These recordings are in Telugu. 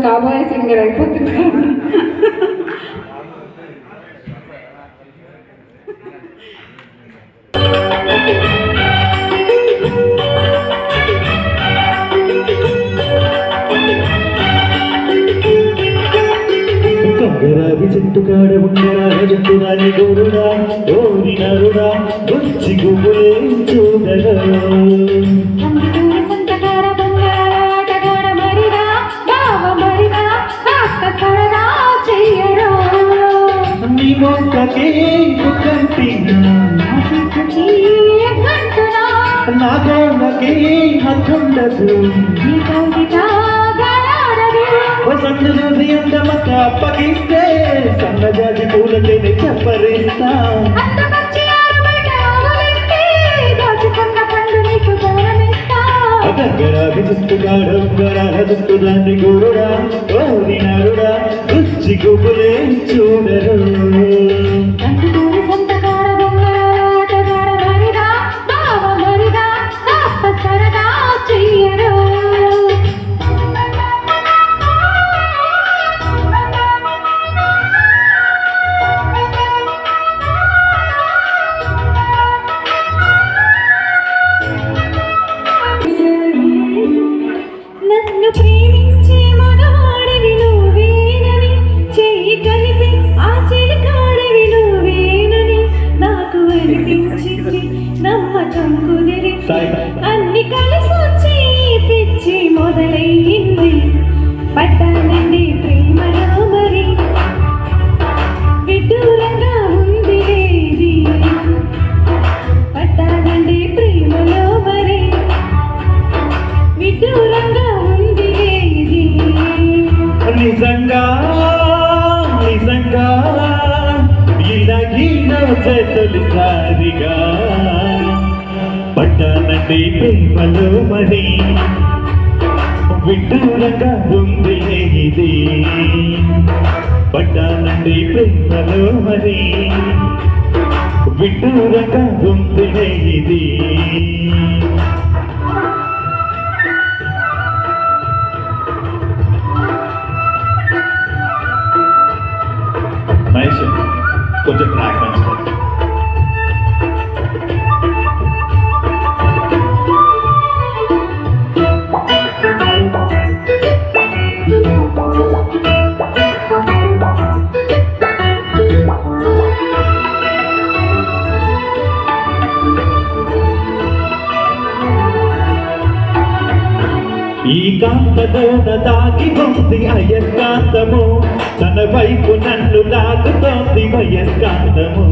కాబోయే సింగర్ అయిపోతున్నాడు. కంగరావి చెట్టు కాడ ఉండరా చెట్టురాని గోరుడా ఓరినరుడా వచ్చి గుబులే చూడరా నీ మొక్కకి నా గోనకి హద్దుండదు సందు చూసి అంత మక్క అప్పగిస్తే సన్నజాజి పూలతోనే చెప్పరిస్తా గరావి చుట్టుగాడ గరాల చుట్టు దాన్ని గోరుడా ఓరినరుడా రుచి గుబులే చూడరు అన్ని కలిసొచ్చి పిచ్చి మొదలైంది పట్టానండి ప్రేమలో మరి విడ్డూరంగా ఉంది లేది పట్టానండి ప్రేమలో మరి విడ్డూరంగా ఉంది లేది నిజంగా నిజంగా ఇలాగీ తొలిసారిగా పట్టానండి ప్రేమలో మరి విడ్డూరంగా ఉంది ఇది పట్టానండి ప్రేమలో మరి విడ్డూరంగా ఉంది ఇది కొంచెం ట్రాక్ ఈ కాంతలోన దాగి ఉంది అయస్కాంతము తన వైపు నన్ను లాగుతోంది వయస్కాంతము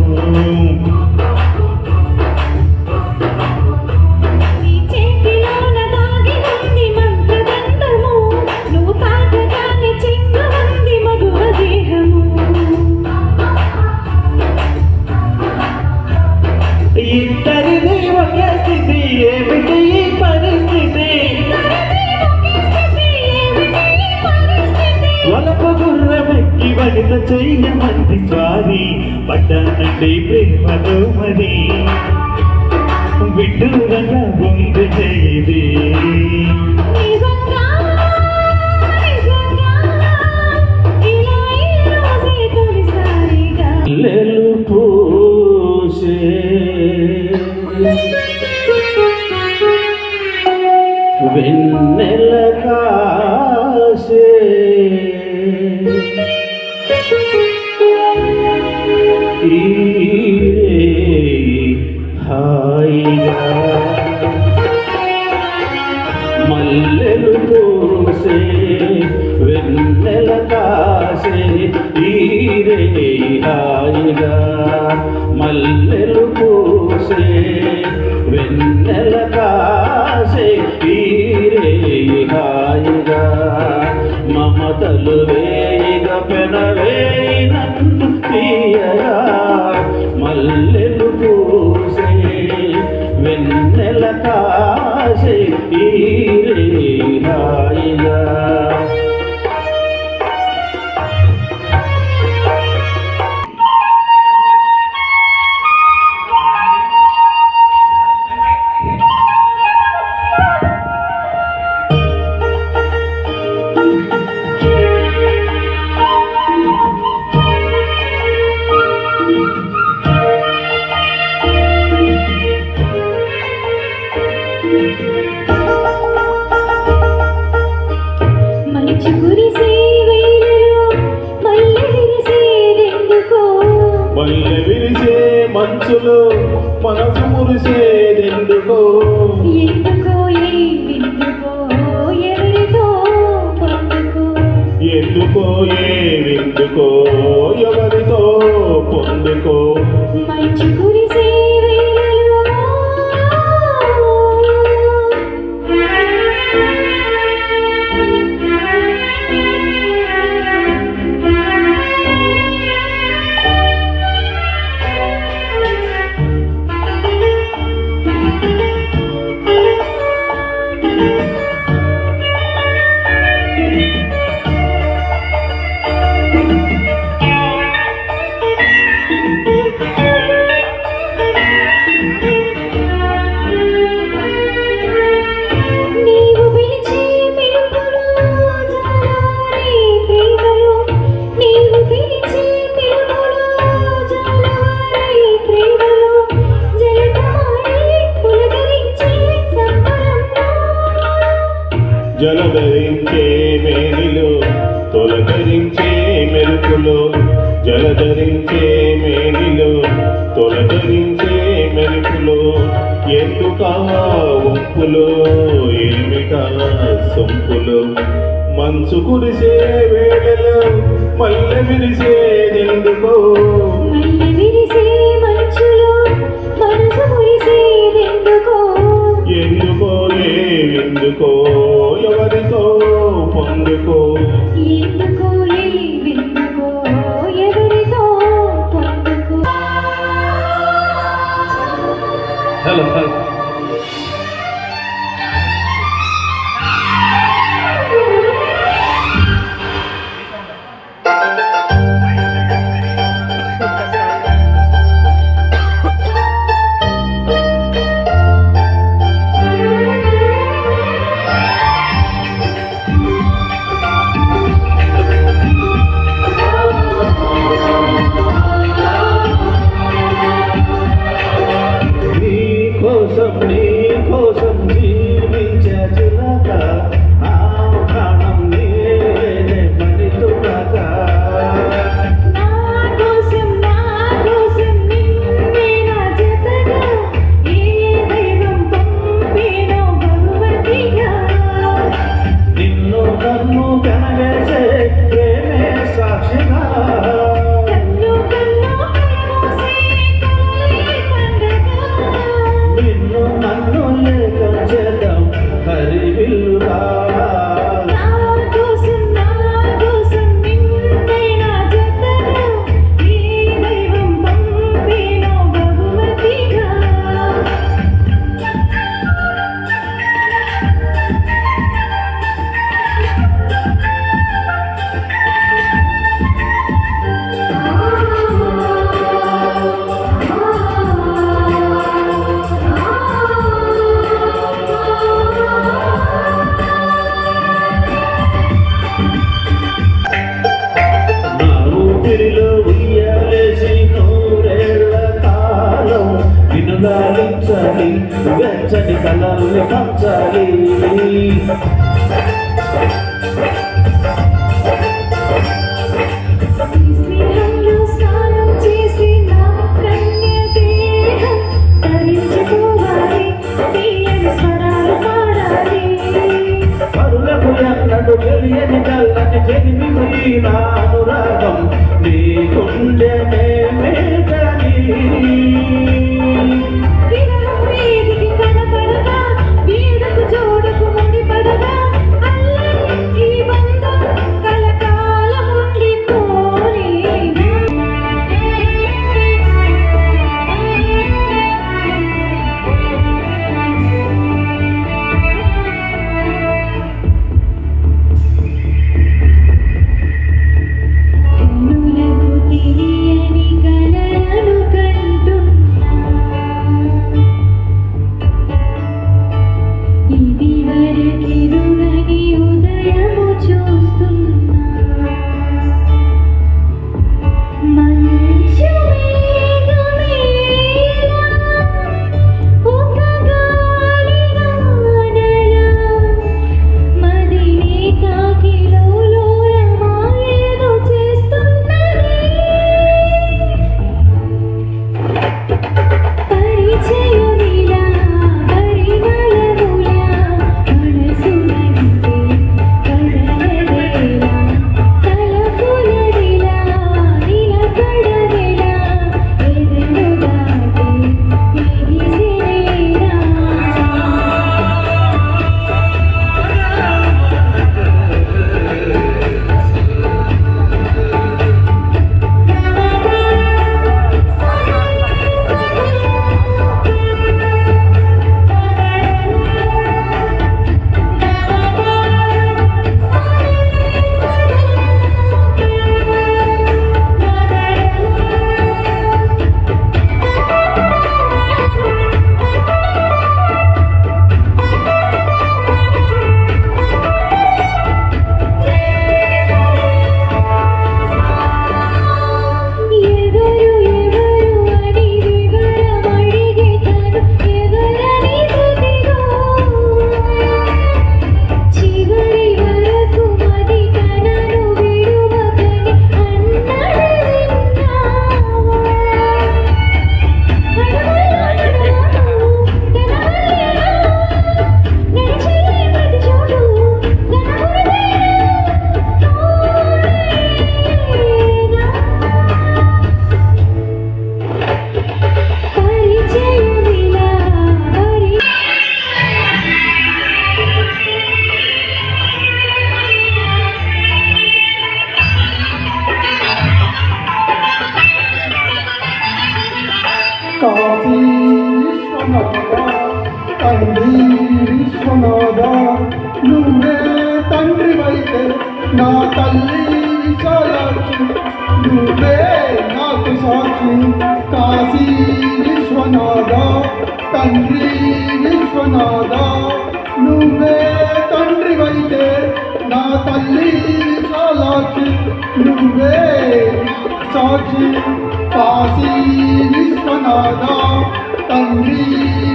ఇంటరిది ఒక స్థితి ఏమిటి ఈ పరిస్థితి నీ ప్రేమలో మరి విడ్డూరంగా ఉంది ఇది నిజంగా నిజంగా ఇలా ఈ రోజే తొలిసారిగా లెలు పూసే వెన్నెల కాసే ఈ హాయిగా మల్లెలు పూసే వెన్నెల కాసే ఈ హాయిగా మల్లెలు పూసే వెన్నెల కాసే ఈ హాయిగా మమతలు వేయిగా పెనవేయి నన్ను తీయగా మల్లెలు పూసే వెన్నెల కాసే ఈ హాయిగా మంచు కురిసే వేళలో మల్లె విరిసేదెందుకో మల్లె విరిసే మంచులో మనసు మురిసేదెందుకో ఎందుకో ఏవెందుకో ఎవరితో పొందుకో ఎందుకో ఏవెందుకో ఎవరితో పొందుకో మంచు కురిసే వేళలో నీవు పిలిచే పిలుపులో జాలవారే ప్రేమలో నీవు పిలిచే పిలుపులో జాలవారే ప్రేమలో జలకమాడి పులకరించే సంబరంలో జలధరించే మేనిలో తొలకరించే మెరుపులో జలధరించే మేనిలో తొలకరించే మెరుపులో ఎందుకా ఉప్పులో ఏమిటా సొంపులో మంచు కురిసే వేళలో మల్లె విరిసేదెందుకో మల్లె విరిసే మంచులో మనసు మురిసేదెందుకో ఎందుకో ఏవెందుకో ఎవరితో పొందుకో ఎందుకో ఏవెందుకో ఎవరితో పొందుకో హలో హలో మార్చాలి. స్నేహంలో స్నానం చేసి నా కన్య దేహం ధరించుకోవాలి, తీయని స్వరాలు పాడాలి. పరులకు ఎన్నడు తెలియని చల్లని చెలిమి నా అనురాగం నీ గుండె మేకని. విరహం వేదికి కనపడగా, వీడుకు జోడుకు ముడిపడగా, అల్లని ఈ బంధం కలకాలం ఉండిపోని. కనులకు తెలియని కలలను కంటున్నా, ఇదివరకెరుగని ఉదయము చూస్తున్నా. మంచు మేఘమేలా, ఒక గాలివానలా, మదినే తాకి లోలోలమాయేదో చేస్తున్నది. పరిచయమిలా పరిమళములా, మనసునంటే కదలదేలా, తలపులదిలా నిలకడవేలా, ఎదను దాటి ఎగిసినేలా. ఎవరు అని వివరమడిగెదను, ఎవరని ప్రతిగా. చివరి వరకు మది తనను విడువకని అన్నది విన్నావా? నడిచే ప్రతి చోటు తన పరిచయమిలా కాశీ విశ్వనాథ తండ్రి విశ్వనాథ, నువ్వే తండ్రివైతే నా తల్లి విశాలాక్షి, నువ్వే నాకు సాక్షి. కాశీ విశ్వనాథ తండ్రి విశ్వనాథ, నువ్వే తండ్రివైతే నా తల్లి విశాలాక్షి, నువ్వే సాక్షి. కాశీ విశ్వనాథ తండ్రి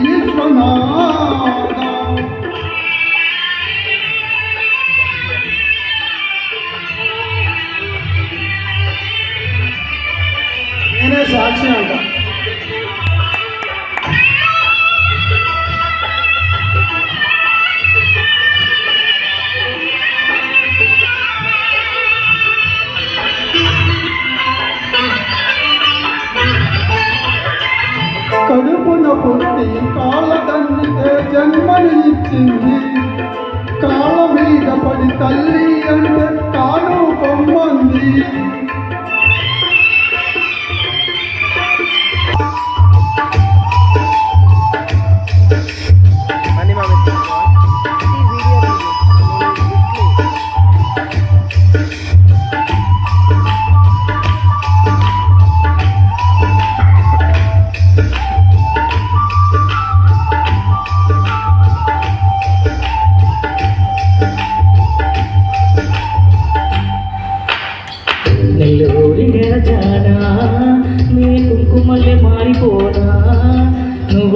విశ్వనాథ. నేనే సాక్షి అంట. కడుపున పుట్టి కాలదన్నితే జన్మని ఇచ్చింది, కాళ్ళ మీద పడి తల్లి అంటే కాను పొమ్మంది.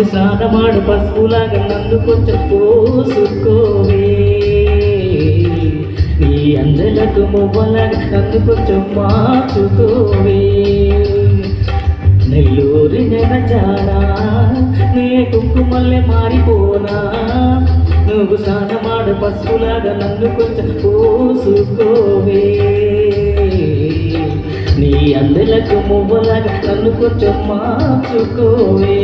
నువ్వు స్నానమాడు పసుపులాగా నన్ను కొంచెం పోసుకోవే నీ అందలకు మువ్వలాగా నన్ను కొంచెం మార్చుకోవే నెల్లూరి నెరజాడా నీ కుంకుమల్లె మారిపోనా నువ్వు స్నానమాడు పసుపులాగా నన్ను కొంచెం పోసుకోవే నీ అందలకు మువ్వలాగా నన్ను కొంచెం మార్చుకోవే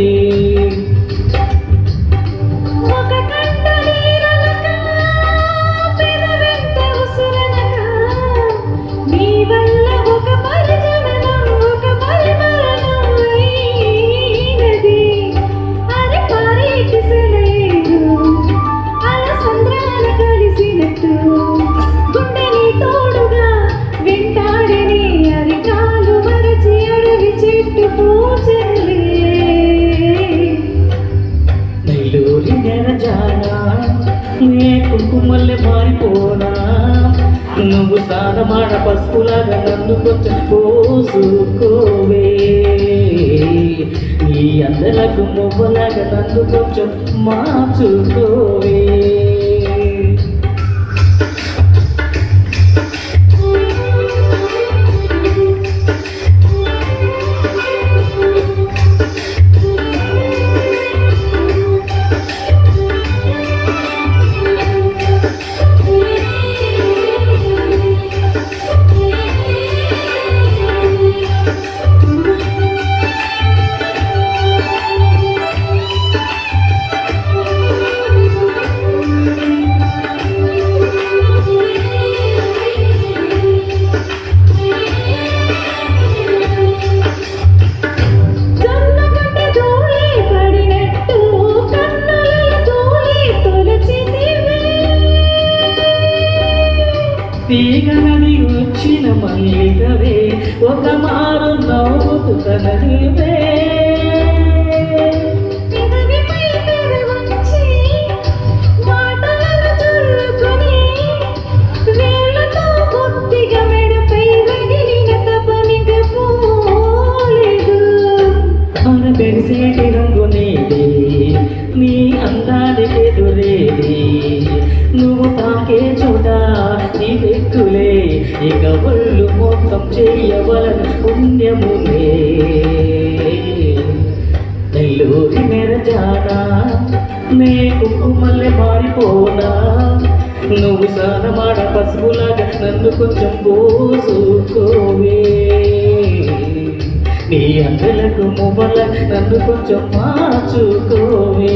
ఒక కంట నీరలక పెదవెంట ఉసురనక నీ వల్ల ఒక పరిజననం ఒక పరిమళనం అయినది అరే పారేటి సెలయేరు అలసంద్రాన కలిసినట్టు గుండెని తోడుగా వెంటాడిని అరికాలు మరచి అడవి చెట్టు పూచలే నెల్లూరి నెరజానా నీ కుంకుమల్లె మారిపోనా నువ్వు స్నానమాడ పసుపులాగా నన్ను కొంచెం పోసుకోవే నీ అందలకు మువ్వలాగా నన్ను కొంచెం మార్చుకోవే జొన్నగడ్డ ధూళి పడినట్టు కన్నులలో ధూళి తొలచితివే తీగనది వచ్చిన మల్లికవే ఒక మారు నవ్వుతూ కనదివే పెదవిపై పెదవంచి మాటలను చల్లుకొని వేళ్ళతో కొద్దిగా మెడపై రగిలిన తపనిగ పోలేదు మెరిసేటి రంగు నీది నీ అందానికి ఎదురేది నువ్వు తాకే చోట నీ దిక్కులే ఇక ఒళ్ళు మొత్తం చేయవలన పుణ్యములే నెల్లూరి నెరజానా నీ కుంకుమల్లె మారిపోనా నువ్వు స్నానమాడ పసుపులాగా నన్ను కొంచెం పోసుకోవే నీ అందలకు మువ్వల నన్ను కొంచెం మార్చుకోవే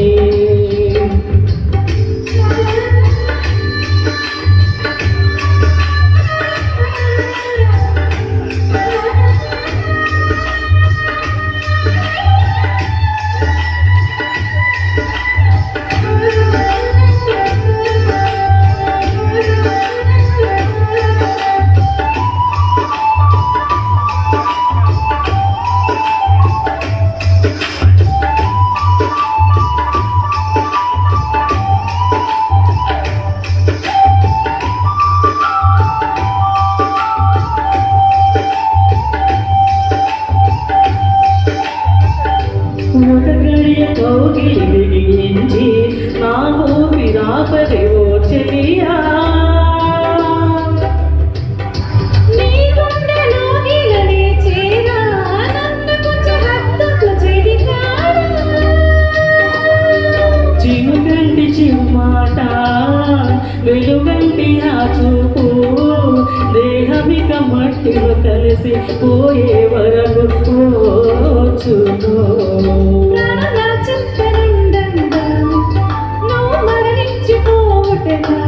ఒక గడియ కౌగిలి బిగించి నా ఊపిరాపరి ఓ చెలియా నీ గుండెలో గిలనే చేరా నన్ను కొంచెం హత్తుకు చెడికాడా చినుగంటి చిమ్మాట వెలుగంటి ఆ చూపు దేహమిక మట్టిలో కలిసి పోయే వరకు పోచును ప్రాణాల చింతనుండంగా నువ్వు మరణించిపోవటగా